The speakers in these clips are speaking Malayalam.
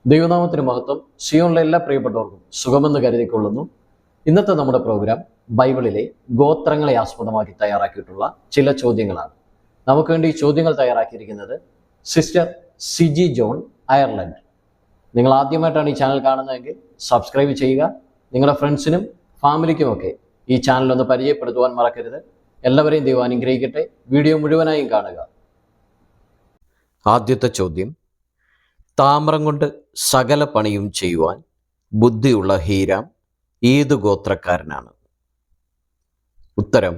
ദൈവനാമത്തിന് മഹത്വം. സിയോണിലെ എല്ലാ പ്രിയപ്പെട്ടവർക്കും സുഖമെന്ന് കരുതിക്കൊള്ളുന്നു. ഇന്നത്തെ നമ്മുടെ പ്രോഗ്രാം ബൈബിളിലെ ഗോത്രങ്ങളെ ആസ്പദമാക്കി തയ്യാറാക്കിയിട്ടുള്ള ചില ചോദ്യങ്ങളാണ്. നമുക്ക് വേണ്ടി ഈ ചോദ്യങ്ങൾ തയ്യാറാക്കിയിരിക്കുന്നത് സിസ്റ്റർ സിജി ജോൺ, അയർലൻഡ്. നിങ്ങൾ ആദ്യമായിട്ടാണ് ഈ ചാനൽ കാണുന്നതെങ്കിൽ സബ്സ്ക്രൈബ് ചെയ്യുക. നിങ്ങളുടെ ഫ്രണ്ട്സിനും ഫാമിലിക്കുമൊക്കെ ഈ ചാനൽ ഒന്ന് പരിചയപ്പെടുത്തുവാൻ മറക്കരുത്. എല്ലാവരെയും ദൈവം അനുഗ്രഹിക്കട്ടെ. വീഡിയോ മുഴുവനായും കാണുക. ആദ്യത്തെ ചോദ്യം: താമ്രം കൊണ്ട് സകല പണിയും ചെയ്യുവാൻ ബുദ്ധിയുള്ള ഹീരാം ഏതു ഗോത്രക്കാരനാണ്? ഉത്തരം: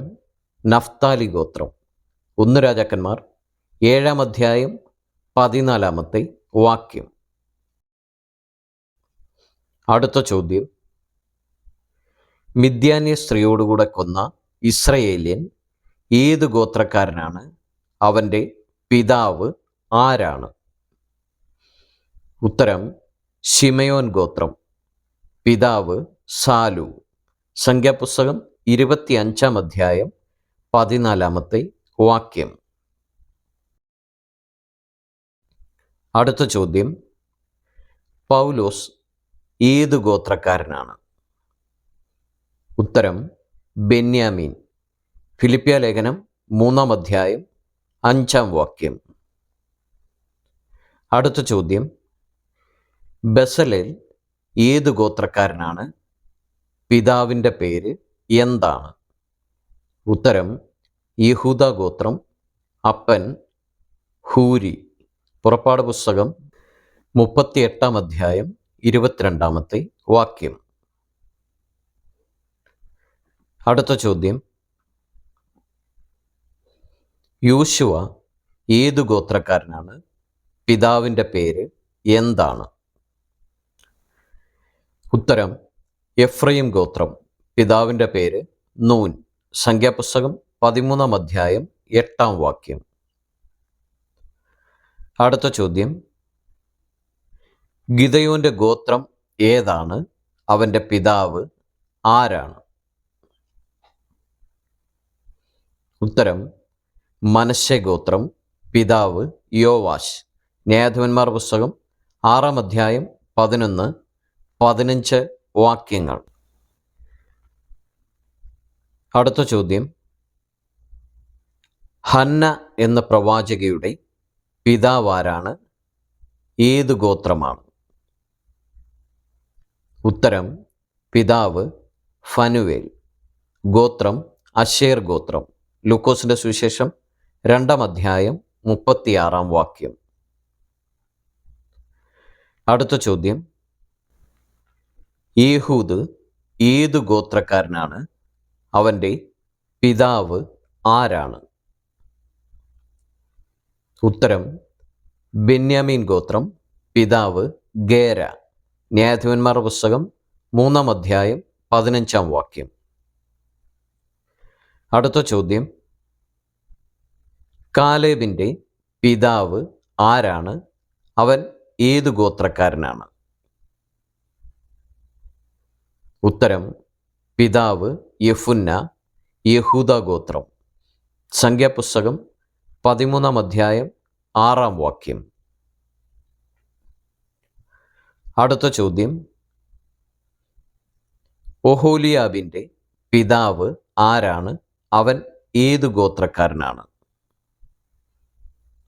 നഫ്താലി ഗോത്രം. 1 രാജാക്കന്മാർ 7-ാം അധ്യായം 14-ാമത്തെ വാക്യം. അടുത്ത ചോദ്യം: മിദ്യാന്യ സ്ത്രീയോടുകൂടെ കൊന്ന ഇസ്രയേല്യൻ ഏത് ഗോത്രക്കാരനാണ്? അവൻ്റെ പിതാവ് ആരാണ്? ഉത്തരം: ശിമയോൻ ഗോത്രം. പിതാവ് സാലു. സംഖ്യാപുസ്തകം 25-ാം അധ്യായം 14-ാമത്തെ വാക്യം. അടുത്ത ചോദ്യം: പൗലോസ് ഏത് ഗോത്രക്കാരനാണ്? ഉത്തരം: ബെന്യാമീൻ. ഫിലിപ്പിയ ലേഖനം 3-ാം അധ്യായം 5-ാം വാക്യം. അടുത്ത ചോദ്യം: ബസലേൽ ഏത് ഗോത്രക്കാരനാണ്? പിതാവിൻ്റെ പേര് എന്താണ്? ഉത്തരം: യഹൂദ ഗോത്രം. അപ്പൻ ഹൂരി. പുറപ്പാട് പുസ്തകം 38-ാം അധ്യായം 22-ാമത്തെ വാക്യം. അടുത്ത ചോദ്യം: യോശുവ ഏതു ഗോത്രക്കാരനാണ്? പിതാവിൻ്റെ പേര് എന്താണ്? ഉത്തരം: എഫ്രൈം ഗോത്രം. പിതാവിൻ്റെ പേര് നൂൻ. സംഖ്യാപുസ്തകം 13-ാം അധ്യായം 8-ാം വാക്യം. അടുത്ത ചോദ്യം: ഗിദയോന്റെ ഗോത്രം ഏതാണ്? അവൻ്റെ പിതാവ് ആരാണ്? ഉത്തരം: മനശ്ശെ ഗോത്രം. പിതാവ് യോവാശ്. ന്യായാധിപന്മാർ പുസ്തകം 6-ാം അധ്യായം 11-15 വാക്യങ്ങൾ. അടുത്ത ചോദ്യം: ഹന്ന എന്ന പ്രവാചകയുടെ പിതാവാരാണ്? ഏത് ഗോത്രമാണ്? ഉത്തരം: പിതാവ് ഫനുവേൽ. ഗോത്രം അശേർ ഗോത്രം. ലൂക്കോസിന്റെ സുവിശേഷം 2-ാം അധ്യായം 36-ാം വാക്യം. അടുത്ത ചോദ്യം: യേഹൂദ് ഏതു ഗോത്രക്കാരനാണ്? അവൻ്റെ പിതാവ് ആരാണ്? ഉത്തരം: ബെന്യാമീൻ ഗോത്രം. പിതാവ് ഗേര. ന്യായാധിപന്മാർ പുസ്തകം 3-ാം അധ്യായം 15-ാം വാക്യം. അടുത്ത ചോദ്യം: കാലേബിൻ്റെ പിതാവ് ആരാണ്? അവൻ ഏതു ഗോത്രക്കാരനാണ്? ഉത്തരം: പിതാവ് യെഫുന്ന. യഹൂദ ഗോത്രം. സംഖ്യാപുസ്തകം 13-ാം അധ്യായം 6-ാം വാക്യം. അടുത്ത ചോദ്യം: ഒഹോലിയാബിൻ്റെ പിതാവ് ആരാണ്? അവൻ ഏതു ഗോത്രക്കാരനാണ്?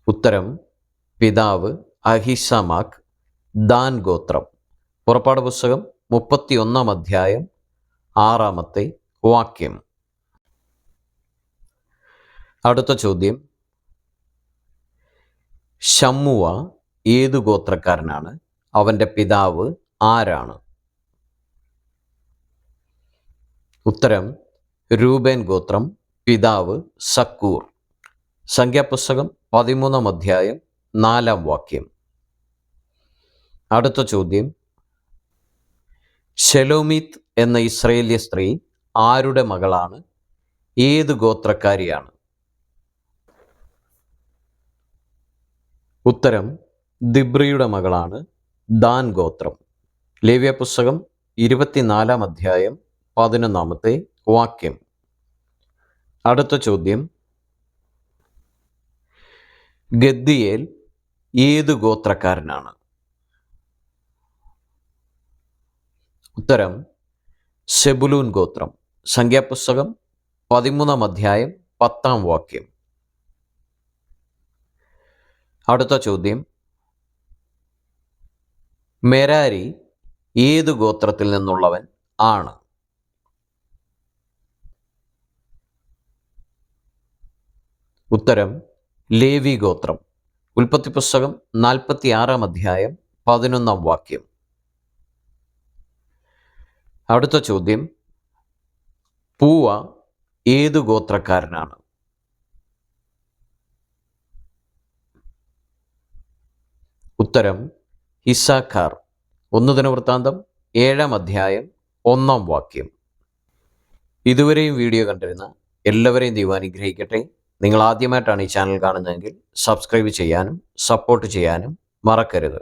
ഉത്തരം: പിതാവ് അഹിസമാക്ക്. ദാൻ ഗോത്രം. പുറപ്പാട് പുസ്തകം 31-ാം അധ്യായം 6-ാമത്തെ വാക്യം. അടുത്ത ചോദ്യം: ശമ്മുവ ഏതു ഗോത്രക്കാരനാണ്? അവൻ്റെ പിതാവ് ആരാണ്? ഉത്തരം: രൂബേൻ ഗോത്രം. പിതാവ് സക്കൂർ. സംഖ്യാപുസ്തകം 13-ാം അധ്യായം 4-ാം വാക്യം. അടുത്ത ചോദ്യം: ശെലോമീത്ത് എന്ന ഇസ്രയേല്യ സ്ത്രീ ആരുടെ മകളാണ്? ഏത് ഗോത്രക്കാരിയാണ്? ഉത്തരം: ദിബ്രിയുടെ മകളാണ്. ദാൻ ഗോത്രം. ലേവ്യ പുസ്തകം 24-ാം അധ്യായം 11-ാമത്തെ വാക്യം. അടുത്ത ചോദ്യം: ഗദ്ദിയേൽ ഏതു ഗോത്രക്കാരനാണ്? ഉത്തരം സെബുലൂൻ ഗോത്രം. സംഖ്യാപുസ്തകം 13-ാം അധ്യായം 10-ാം വാക്യം. അടുത്ത ചോദ്യം, മെരാരി ഏതു ഗോത്രത്തിൽ നിന്നുള്ളവൻ ആണ്? ഉത്തരം ലേവി ഗോത്രം. ഉൽപ്പത്തി പുസ്തകം 46-ാം അധ്യായം 11-ാം വാക്യം. അടുത്ത ചോദ്യം, പൂവ ഏതു ഗോത്രക്കാരനാണ്? ഉത്തരം ഇസ്സാഖാർ. 1 ദിനവൃത്താന്തം 7-ാം അധ്യായം 1-ാം വാക്യം. ഇതുവരെയും വീഡിയോ കണ്ടിരുന്ന എല്ലാവരെയും ദൈവം അനുഗ്രഹിക്കട്ടെ. നിങ്ങൾ ആദ്യമായിട്ടാണ് ഈ ചാനൽ കാണുന്നതെങ്കിൽ സബ്സ്ക്രൈബ് ചെയ്യാനും സപ്പോർട്ട് ചെയ്യാനും മറക്കരുത്.